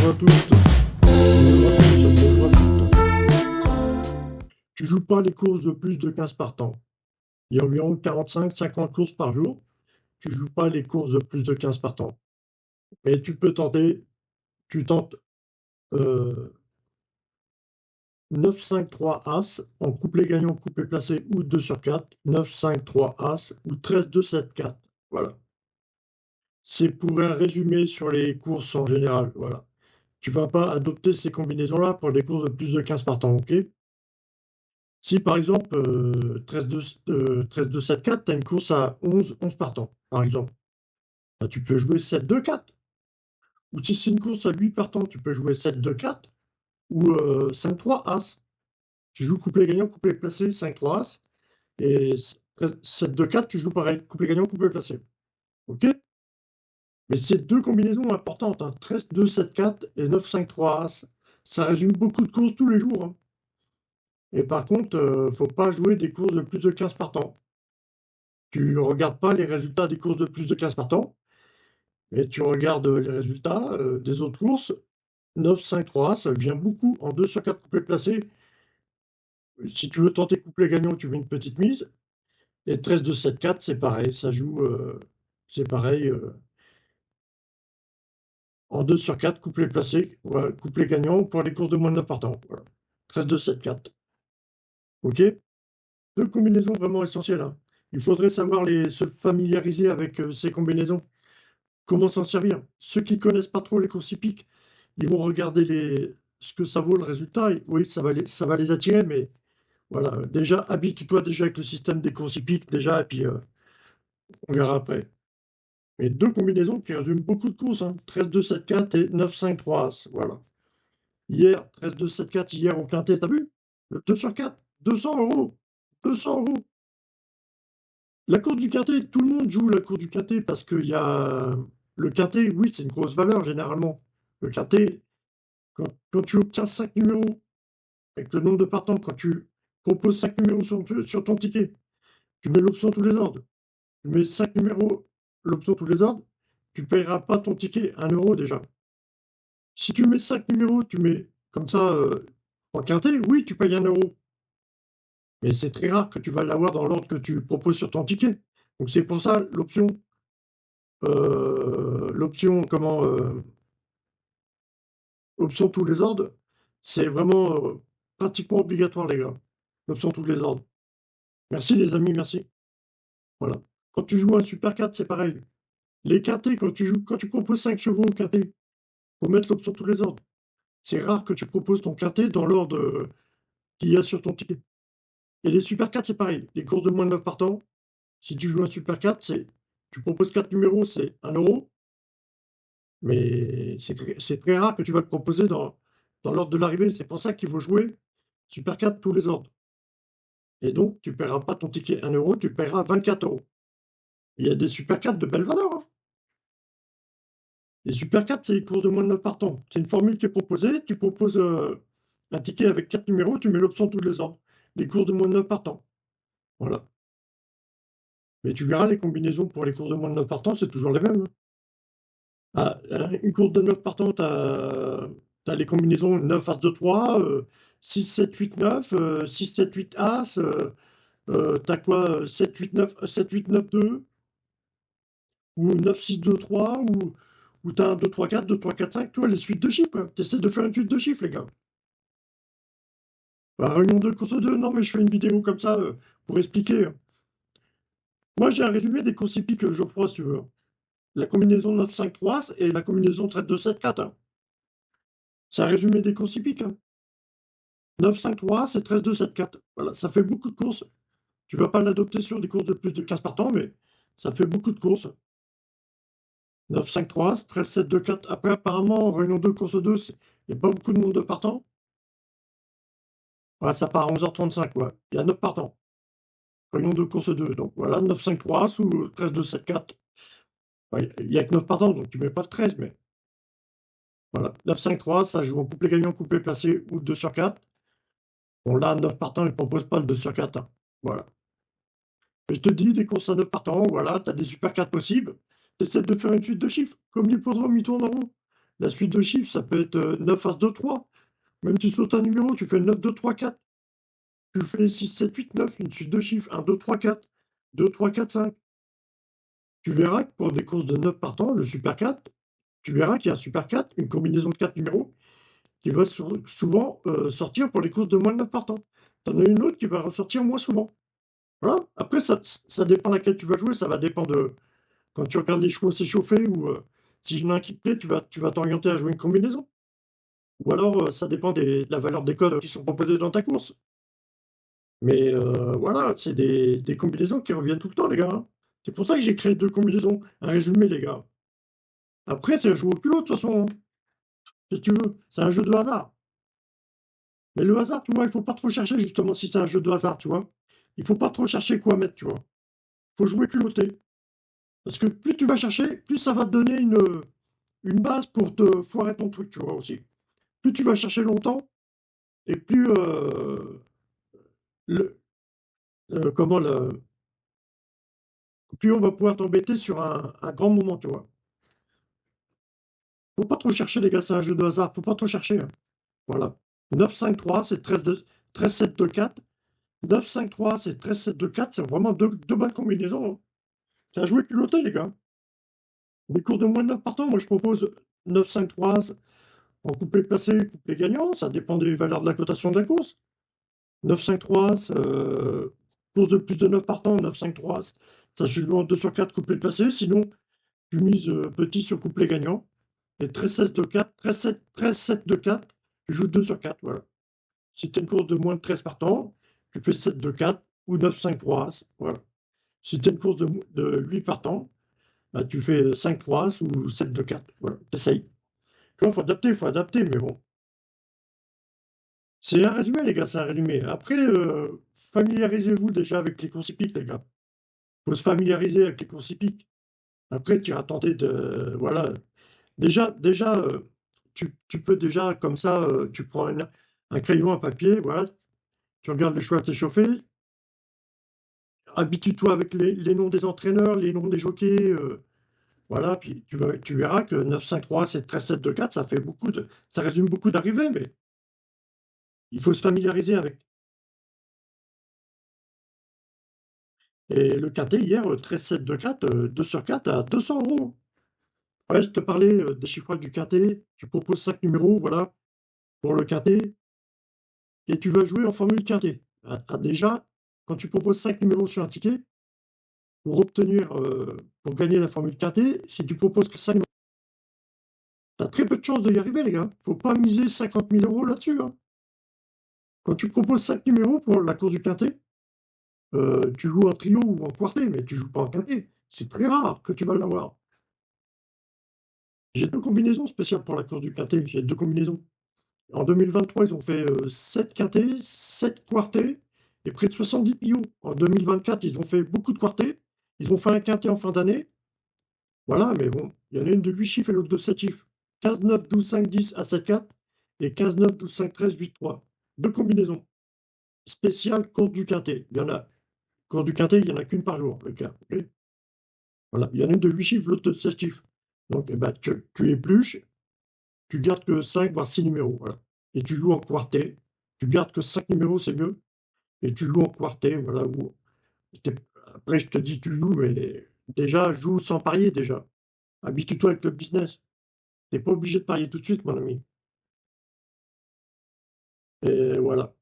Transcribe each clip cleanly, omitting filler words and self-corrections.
Bonjour à tous. Bonjour à tous, bonjour à toutes. Tu joues pas les courses de plus de 15 partants. Il y a environ 45-50 courses par jour. Tu joues pas les courses de plus de 15 partants. Mais tu peux tenter, tu tentes 9-5-3 As en couplet gagnant, couplet placé ou 2 sur 4, 9-5-3 As ou 13-2-7-4. Voilà. C'est pour un résumé sur les courses en général. Voilà. Tu vas pas adopter ces combinaisons-là pour des courses de plus de 15 partants, ok? Si par exemple, 13-2-7-4, tu as une course à 11 partants, par exemple, bah, tu peux jouer 7-2-4. Ou si c'est une course à 8 partants, tu peux jouer 7-2-4 ou 5-3 As. Tu joues couplet gagnant, couplet placé, 5-3 As. Et 7-2-4, tu joues pareil, couplet gagnant, couplet placé. OK? Mais ces deux combinaisons importantes, hein, 13-2-7-4 et 9-5-3 As, ça résume beaucoup de courses tous les jours, hein. Et par contre, faut pas jouer des courses de plus de 15 partants. Tu ne regardes pas les résultats des courses de plus de 15 partants, mais tu regardes les résultats des autres courses. 9-5-3, ça vient beaucoup en 2 sur 4 couplets placés. Si tu veux tenter couplet gagnant, tu mets une petite mise. Et 13-2-7-4, c'est pareil, ça joue, c'est pareil, en 2 sur 4 couplets placés, voilà, couplet gagnant pour les courses de moins de 9 partants. Voilà. 13-2-7-4. OK? Deux combinaisons vraiment essentielles, hein. Il faudrait savoir se familiariser avec ces combinaisons. Comment s'en servir? Ceux qui connaissent pas trop les courses hippiques, ils vont regarder ce que ça vaut le résultat. Et oui, ça va les attirer, mais voilà. Déjà, habitue-toi déjà avec le système des courses hippiques, déjà, et puis on verra après. Mais deux combinaisons qui résument beaucoup de courses, hein. 13-2-7-4 et 9-5-3 As. Voilà. Hier, 13-2-7-4, hier au quintet, t'as vu? Le 2 sur 4, 200 euros. 200 euros. La course du quintet, tout le monde joue la course du quintet parce qu'il y a. Le quintet, oui, c'est une grosse valeur généralement. Le quintet, quand tu obtiens 5 numéros, avec le nombre de partants, quand tu proposes 5 numéros sur ton ticket, tu mets l'option tous les ordres. Tu mets 5 numéros, l'option tous les ordres, tu ne payeras pas ton ticket 1 € déjà. Si tu mets 5 numéros, tu mets comme ça en quintet, oui, tu payes 1 €. Mais c'est très rare que tu vas l'avoir dans l'ordre que tu proposes sur ton ticket. Donc c'est pour ça comment, option tous les ordres, c'est vraiment pratiquement obligatoire, les gars. L'option tous les ordres. Merci les amis, merci. Voilà. Quand tu joues un Super 4, c'est pareil. Les quintés, quand tu proposes 5 chevaux au quintet, faut mettre l'option tous les ordres. C'est rare que tu proposes ton quintet dans l'ordre qu'il y a sur ton ticket. Et les Super 4, c'est pareil. Les courses de moins de 9 partants, si tu joues un Super 4, tu proposes 4 numéros, c'est 1 €. Mais c'est très rare que tu vas le proposer dans l'ordre de l'arrivée. C'est pour ça qu'il faut jouer Super 4 tous les ordres. Et donc, tu ne paieras pas ton ticket 1 €, tu paieras 24 €. Il y a des Super 4 de belle valeur, hein. Les Super 4, c'est les courses de moins de 9 partants. C'est une formule qui est proposée. Tu proposes un ticket avec 4 numéros, tu mets l'option tous les ordres. Les courses de moins de 9 partants. Voilà. Mais tu verras, les combinaisons pour les courses de moins de 9 partants, c'est toujours les mêmes, hein. Ah, une course de 9 partants, tu as les combinaisons 9 As de 3, 6, 7, 8, 9, 6, 7, 8 As, tu as quoi, 7, 8, 9, 7, 8, 9, 2, ou 9, 6, 2, 3, ou tu as un 2, 3, 4, 2, 3, 4, 5, tu vois, les suites de chiffres, quoi. Tu essaies de faire une suite de chiffres, les gars. Bah, réunion 2, course 2, non, mais je fais une vidéo comme ça pour expliquer. Moi, j'ai un résumé des courses hippiques, Geoffroy, si tu veux. La combinaison 9, 5, 3 et la combinaison 13, 2, 7, 4, hein. C'est un résumé des courses hippiques, hein. 9, 5, 3, c'est 13, 2, 7, 4. Voilà, ça fait beaucoup de courses. Tu vas pas l'adopter sur des courses de plus de 15 partants, mais ça fait beaucoup de courses. 9, 5, 3, 13, 7, 2, 4. Après, apparemment, en réunion 2, course 2, il n'y a pas beaucoup de monde de partants. Voilà, ça part à 11h35, ouais. Il y a 9 partants. Réunion 2, course 2. Donc voilà, 9, 5, 3 ou 13, 2, 7, 4. Ouais, il n'y a que 9 partants, donc tu ne mets pas de 13, mais voilà. 9, 5, 3, ça joue en couplet gagnant, couplet placé ou 2 sur 4. Bon, là, 9 partants, ils ne proposent pas le 2 sur 4, hein. Voilà. Mais je te dis, des courses à 9 partants, voilà, tu as des super 4 possibles. Tu essaies de faire une suite de chiffres, comme l'hippodrome, il tourne en rond. La suite de chiffres, ça peut être 9 As 2 3. Même tu sautes un numéro, tu fais 9 2 3 4. Tu fais 6 7 8 9, une suite de chiffres, 1 2 3 4, 2 3 4 5. Tu verras que pour des courses de 9 partants, le Super 4, tu verras qu'il y a un Super 4, une combinaison de 4 numéros, qui va souvent sortir pour les courses de moins de 9 partants. Tu en as une autre qui va ressortir moins souvent. Voilà. Après, ça dépend laquelle tu vas jouer, ça va dépendre de quand tu regardes les chevaux s'échauffer ou si y en a un qui te plaît, tu vas t'orienter à jouer une combinaison. Ou alors, ça dépend de la valeur des codes qui sont proposés dans ta course. Mais voilà, c'est des combinaisons qui reviennent tout le temps, les gars, hein. C'est pour ça que j'ai créé 2 combinaisons. Un résumé, les gars. Après, c'est à jouer au culot, de toute façon, hein, si tu veux. C'est un jeu de hasard. Mais le hasard, tu vois, il faut pas trop chercher, justement, si c'est un jeu de hasard, tu vois. Il faut pas trop chercher quoi mettre, tu vois. Faut jouer culotté. Parce que plus tu vas chercher, plus ça va te donner une base pour te foirer ton truc, tu vois, aussi. Plus tu vas chercher longtemps, et plus le, comment le, plus on va pouvoir t'embêter sur un grand moment, tu vois. Faut pas trop chercher, les gars, c'est un jeu de hasard, faut pas trop chercher, hein. Voilà. 9-5-3, c'est 13-7-2-4. 9-5-3, c'est 13-7-2-4, c'est vraiment deux bonnes combinaisons, hein. C'est à jouer culotté, les gars. Des cours de moins de 9 partants, moi je propose 9-5-3 en couplet placé, couplet gagnant, ça dépend des valeurs de la cotation de la course. 9-5-3, course de plus de 9 partants, 9-5-3, ça se joue en 2 sur 4 couplet placé, sinon tu mises petit sur couplet gagnant. Et 13-16-2-4, 13-7-2-4, tu joues 2 sur 4, voilà. Si tu as une course de moins de 13 partants, tu fais 7-2-4 ou 9-5-3 As, voilà. Si tu as une course de 8 partants, bah, tu fais 5-3 As ou 7-2-4, voilà, t'essayes. Tu vois, faut adapter, mais bon. C'est un résumé, les gars, c'est un résumé. Après, familiarisez-vous déjà avec les courses hippiques, les gars. Faut se familiariser avec les courses hippiques. Après, tu iras tenter de. Voilà. Déjà, tu peux déjà, comme ça, tu prends un crayon, un papier, voilà, tu regardes le cheval s'échauffer, habitue-toi avec les noms des entraîneurs, les noms des jockeys, voilà, puis tu verras que 9-5-3, 7-13-7-2-4, ça fait ça résume beaucoup d'arrivées, mais il faut se familiariser avec. Et le quintet, hier, 13-7-2-4, 2 sur 4 à 200 euros. Ouais, je te parlais des chiffrages du quintet, tu proposes 5 numéros, voilà, pour le quintet, et tu vas jouer en formule quintet. Déjà, quand tu proposes 5 numéros sur un ticket, pour gagner la formule quintet, si tu proposes que 5 numéros, tu as très peu de chances de y arriver, les gars. Faut pas miser 50 000 euros là-dessus, hein. Quand tu proposes 5 numéros pour la course du quintet, tu joues en trio ou en quartet, mais tu joues pas en quintet. C'est très rare que tu vas l'avoir. J'ai 2 combinaisons spéciales pour la course du quintet. J'ai 2 combinaisons. En 2023, ils ont fait 7 quintets, 7 quartets et près de 70 pillots. En 2024, ils ont fait beaucoup de quartets. Ils ont fait un quintet en fin d'année. Voilà, mais bon, il y en a une de 8 chiffres et l'autre de 7 chiffres. 15, 9, 12, 5, 10 à 7, 4 et 15, 9, 12, 5, 13, 8, 3. 2 combinaisons. Spéciale course du quintet. Il y en a, course du quintet, il n'y en a qu'une par jour, le cas. Ok. Voilà, il y en a une de 8 chiffres, l'autre de 7 chiffres. Donc, eh ben, tu épluches, tu gardes que 5 voire 6 numéros. Voilà. Et tu joues en quartet. Tu gardes que 5 numéros, c'est mieux. Et tu joues en quartet. Voilà. Après, je te dis, tu joues, mais déjà, joue sans parier, déjà. Habitue-toi avec le business. T'es pas obligé de parier tout de suite, mon ami. Et voilà.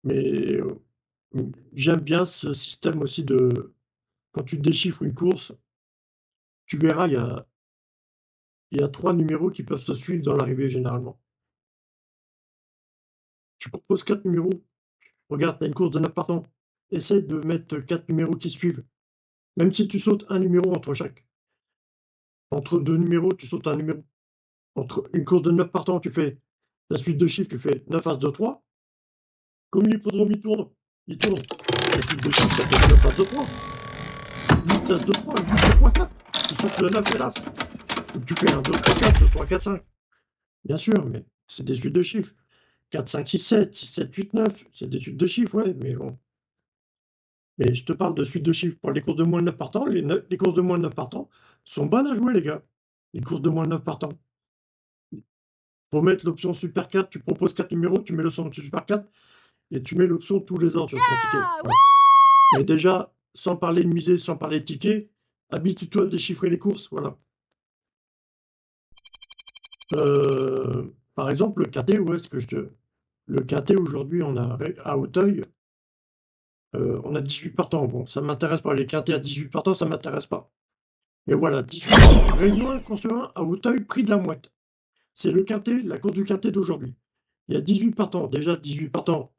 Mais j'aime bien ce système aussi de quand tu déchiffres une course, tu verras, il y a 3 numéros qui peuvent se suivre dans l'arrivée généralement. Tu proposes 4 numéros. Regarde, tu as une course de 9 partants. Essaye de mettre 4 numéros qui suivent. Même si tu sautes un numéro entre chaque. Entre 2 numéros, tu sautes un numéro. Entre une course de 9 partants, tu fais la suite de chiffres, tu fais 9 As 2 3. Comme l'hippodrome, il tourne. Il tourne. La suite de chiffres, ça fait 9 As 2 3. 8 As 2 3, 8 2 3 4. Tu sautes le 9 et l'As. Donc tu fais un 2 3 4, 2 3 4 5. Bien sûr, mais c'est des suites de chiffres. 4 5 6 7, 6 7 8 9. C'est des suites de chiffres, ouais, mais bon. Mais je te parle de suite de chiffres pour les courses de moins de 9 partants. Les courses de moins de 9 partants sont bonnes à jouer, les gars. Les courses de moins de 9 partants. Faut mettre l'option Super 4, tu proposes 4 numéros, tu mets l'option Super 4 et tu mets l'option tous les ordres sur ton ticket. Voilà. Mais déjà, sans parler de miser, sans parler de ticket, habitue-toi à déchiffrer les courses. Voilà. Par exemple, le quintet, où est-ce que je te... Le quintet, aujourd'hui, on a à Auteuil, on a 18 partants. Bon, ça ne m'intéresse pas. Les quintets à 18 partants, ça ne m'intéresse pas. Mais voilà, 18 partants. Réunion 1 contre 1 à Auteuil, prix de la mouette. C'est le quintet, la course du quintet d'aujourd'hui. Il y a 18 partants. Déjà, 18 partants.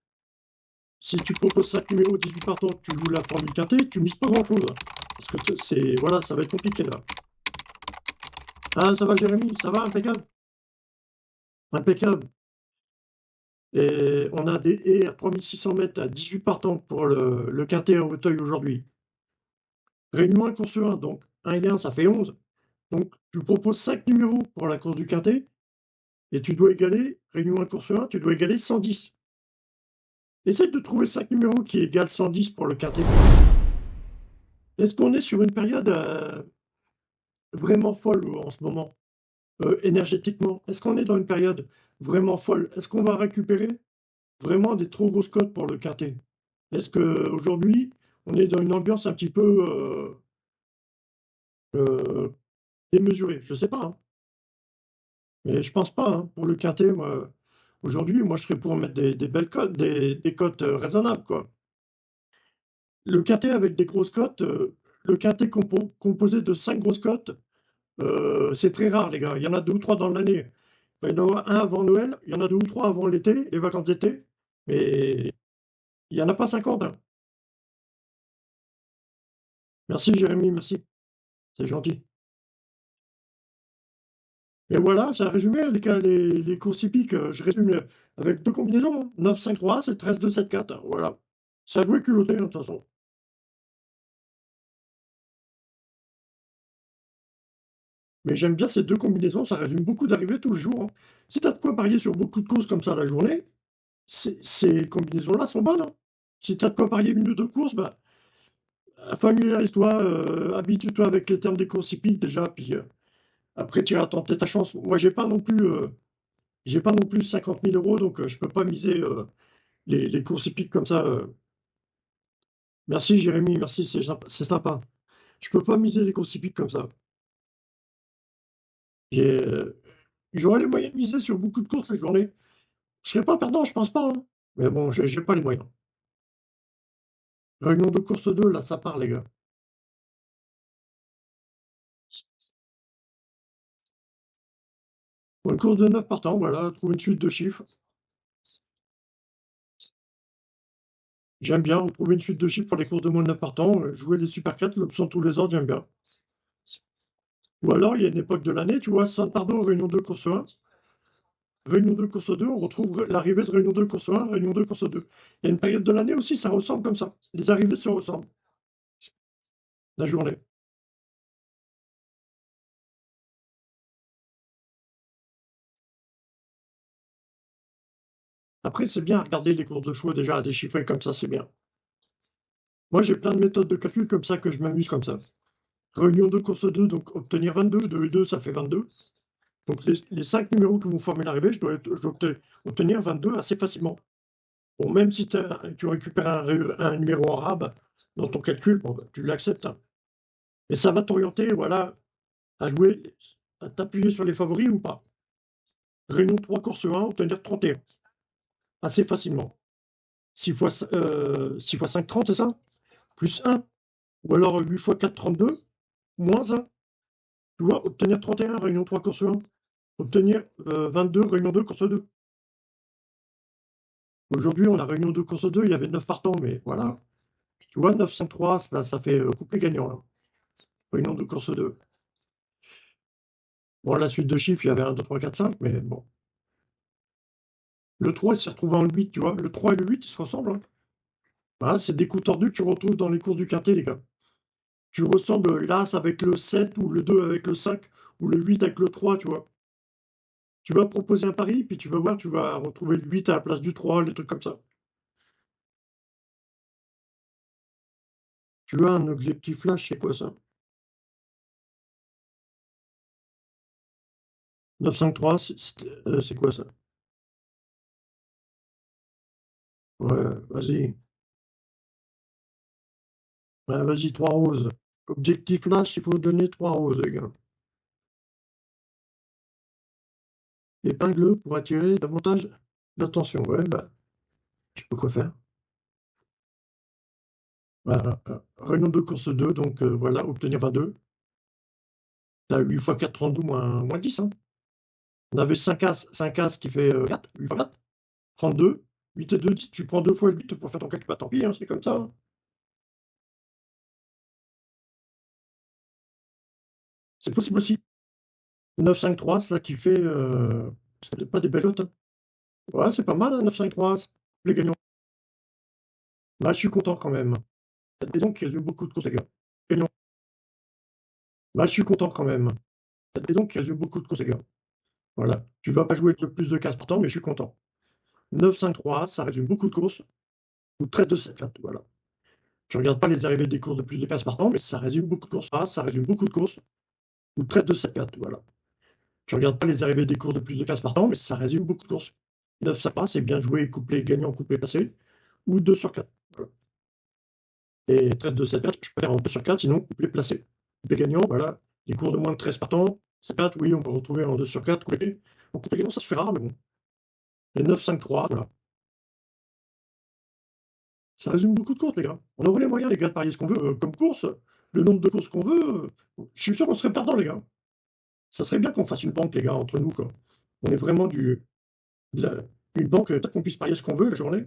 Si tu proposes 5 numéros, 18 partants, tu joues la formule quintet, tu mises pas grand-chose. Parce que c'est... Voilà, ça va être compliqué, là. Ah, ça va, Jérémy? Ça va? Impeccable? Impeccable. Et on a des haies à 3600 mètres à 18 partants pour le quintet à Auteuil aujourd'hui. Réunion 1 course 1, donc 1 et 1, ça fait 11. Donc tu proposes 5 numéros pour la course du quintet, et tu dois égaler, Réunion 1 course 1, tu dois égaler 110. Essaye de trouver 5 numéros qui égalent 110 pour le quintet. Est-ce qu'on est sur une période vraiment folle en ce moment, énergétiquement? Est-ce qu'on est dans une période vraiment folle? Est-ce qu'on va récupérer vraiment des trop grosses cotes pour le quintet? Est-ce qu'aujourd'hui, on est dans une ambiance un petit peu euh, démesurée? Je sais pas, hein. Mais je pense pas, hein. Pour le quintet, moi, aujourd'hui, moi, je serais pour mettre des belles cotes, des cotes raisonnables, quoi. Le quintet avec des grosses cotes, le quintet composé de 5 grosses cotes, c'est très rare, les gars. Il y en a deux ou trois dans l'année. Il y en a un avant Noël, il y en a deux ou trois avant l'été, les vacances d'été, mais il n'y en a pas 50, hein. Merci, Jérémy, merci. C'est gentil. Et voilà, c'est un résumé, les courses hippiques. Je résume avec deux combinaisons, hein. 9-5-3, c'est 13-2-7-4, hein. Voilà. Ça jouait culotté, hein, de toute façon. Mais j'aime bien ces deux combinaisons, ça résume beaucoup d'arrivées tous les jours, hein. Si tu as de quoi parier sur beaucoup de courses comme ça la journée, ces combinaisons-là sont bonnes, hein. Si tu as de quoi parier une ou deux courses, bah, familiarise-toi, habitue-toi avec les termes des courses hippiques déjà, puis après tu iras tenter ta chance. Moi, j'ai pas non plus 50 000 euros, donc je peux pas miser les courses hippiques comme ça. Merci Jérémy, merci, c'est sympa. Je peux pas miser les courses hippiques comme ça. J'ai, euh, J'aurais les moyens de miser sur beaucoup de courses la journée. Je serais pas perdant, je pense pas, hein. Mais bon, j'ai pas les moyens. Réunion de course 2, là, ça part, les gars. Pour une course de 9 partants, voilà, trouver une suite de chiffres. J'aime bien trouver une suite de chiffres pour les courses de moins de 9 partants. Jouer les Super 4, l'option tous les ordres, j'aime bien. Ou alors, il y a une époque de l'année, tu vois, Saint-Pardo, Réunion 2, course 1. Réunion 2, course 2, on retrouve l'arrivée de Réunion 2, course 1, Réunion 2, course 2. Il y a une période de l'année aussi, ça ressemble comme ça. Les arrivées se ressemblent, la journée. Après, c'est bien à regarder les courses de chevaux déjà, à déchiffrer comme ça, c'est bien. Moi, j'ai plein de méthodes de calcul comme ça que je m'amuse comme ça. Réunion 2, course 2, donc obtenir 22, 2 et 2, ça fait 22. Donc les 5 numéros qui vont former l'arrivée, je dois obtenir 22 assez facilement. Bon, même si tu récupères un numéro arabe dans ton calcul, bon, bah, tu l'acceptes, hein. Et ça va t'orienter, voilà, à jouer, à t'appuyer sur les favoris ou pas. Réunion 3, course 1, obtenir 31, assez facilement. 6 fois, 6 fois 5, 30, c'est ça? Plus 1. Ou alors 8 fois 4, 32, moins 1. Tu vois, obtenir 31, réunion 3, course 1. Obtenir 22, réunion 2, course 2. Aujourd'hui, on a réunion 2, course 2, il y avait 9 partants, mais voilà. Tu vois, 9, 5, 3, ça fait couplet gagnant, là. Réunion 2, course 2. Bon, la suite de chiffres, il y avait 1, 2, 3, 4, 5, mais bon. Le 3, il s'est retrouvé en 8, tu vois. Le 3 et le 8, ils se ressemblent, hein. Voilà, c'est des coups tordus que tu retrouves dans les courses du quintet, les gars. Tu ressembles l'As avec le 7, ou le 2 avec le 5, ou le 8 avec le 3, tu vois. Tu vas proposer un pari, puis tu vas voir, tu vas retrouver le 8 à la place du 3, les trucs comme ça. Tu as un objectif flash, c'est quoi ça? 9-5-3, c'est quoi ça? Ouais, vas-y. Ouais, vas-y, 3 roses. Objectif flash, il faut donner 3 roses, les gars. Épingle pour attirer davantage d'attention. Ouais, bah, je sais pas quoi faire. Bah, réunion de course 2, donc voilà, obtenir 22. T'as 8 x 4, 32, moins 10, hein. On avait 5 As qui fait 4, 8 x 4, 32. 8 et 2, 10, tu prends 2 fois le 8 pour faire ton calcul. Bah, tant pis, hein, c'est comme ça, hein. C'est possible aussi. 9-5-3, c'est là qui fait. C'est peut-être pas des belles notes, hein. Ouais, c'est pas mal, hein, 9-5-3, les gagnants. Bah, je suis content quand même. Disons qu'il y a eu beaucoup de courses, les gars. Gagnant. Bah, je suis content quand même. Disons qu'il y a eu beaucoup de courses, les gars. Voilà. Tu vas pas jouer avec le plus de cases par temps, mais je suis content. 9-5-3, ça résume beaucoup de courses. Ou 13-2-7-4, voilà. Tu regardes pas les arrivées des courses de plus de cases par temps, mais ça résume beaucoup de courses. Ah, ça résume beaucoup de courses. Ou 13-2-7-4, voilà. Tu regardes pas les arrivées des courses de plus de cases par temps, mais ça résume beaucoup de courses. 9-5-3, c'est bien joué, couplet gagnant, couplet passé. Ou 2/4. Voilà. Et 13-2-7-4, je préfère en 2/4, sinon couplet placé. Couplet gagnant, voilà. Les courses de moins de 13 par temps, 7-4, oui, on peut retrouver en 2/4, couplet. En couplet gagnant, ça se fait rare, mais bon. Et 9-5-3, voilà. Ça résume beaucoup de courses, les gars. On aurait les moyens, les gars, de parier ce qu'on veut comme course, le nombre de courses qu'on veut. Je suis sûr qu'on serait perdant, les gars. Ça serait bien qu'on fasse une banque, les gars, entre nous, quoi. On est vraiment une banque, tant qu'on puisse parier ce qu'on veut la journée.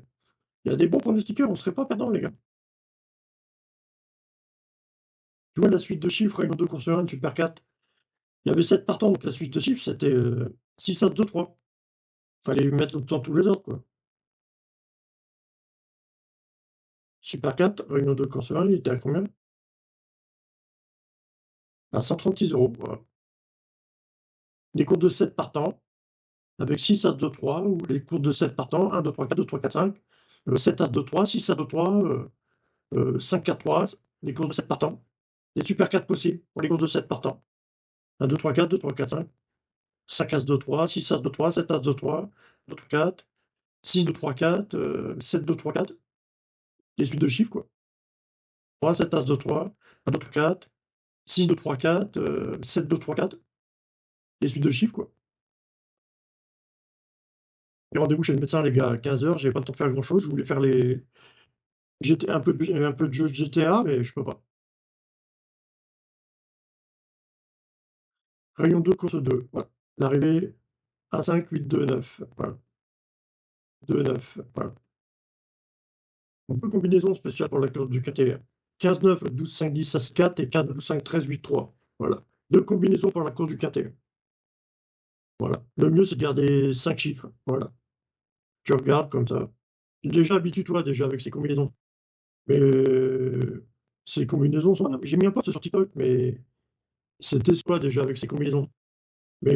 Il y a des bons pronostiqueurs, on serait pas perdant, les gars. Tu vois, la suite de chiffres, réunion 2, course 1, super 4. Il y avait 7 partants, donc la suite de chiffres, c'était 6, 1, 2, 3. Fallait mettre dans tous les ordres, quoi. Super 4, réunion 2, course 1, il était à combien? À 136 €. Voilà. Des cours de 7 partants, avec 6 As 2 3, ou les cours de 7 partants, 1, 2, 3, 4, 2, 3, 4, 5, 7 As 2 3, 6 As 2 3, 5, 4, 3, les cours de 7 partants. Les super 4 possibles pour les cours de 7 partants. 1, 2, 3, 4, 2, 3, 4, 5, 5 As 2 3, 6 As 2 3, 7 As 2 3, 2, 3, 4, 6, 2, 3, 4, 7, 2, 3, 4. Les suites de chiffres, quoi. 3, 7 As 2 3, 1, 2, 3, 4, 6, 2, 3, 4, 7, 2, 3, 4. Les suites de chiffres, quoi. Et rendez-vous chez le médecin, les gars, à 15 h. J'avais pas le temps de faire grand-chose. Je voulais faire un peu de jeux GTA, mais je peux pas. Rayon 2, course 2. Voilà. L'arrivée, 1, 5, 8, 2, 9. Voilà. 2, 9. Voilà. On peut combinaison spéciale pour la course du quintet. 15, 9, 12, 5, 10, 16, 4 et 4, 12, 5, 13, 8, 3. Voilà. Deux combinaisons pour la course du quintet. Voilà. Le mieux, c'est de garder 5 chiffres. Voilà. Tu regardes comme ça. Déjà, habitue-toi déjà avec ces combinaisons. Mais ces combinaisons sont. J'ai mis un post sur TikTok, mais c'était quoi déjà avec ces combinaisons? Mais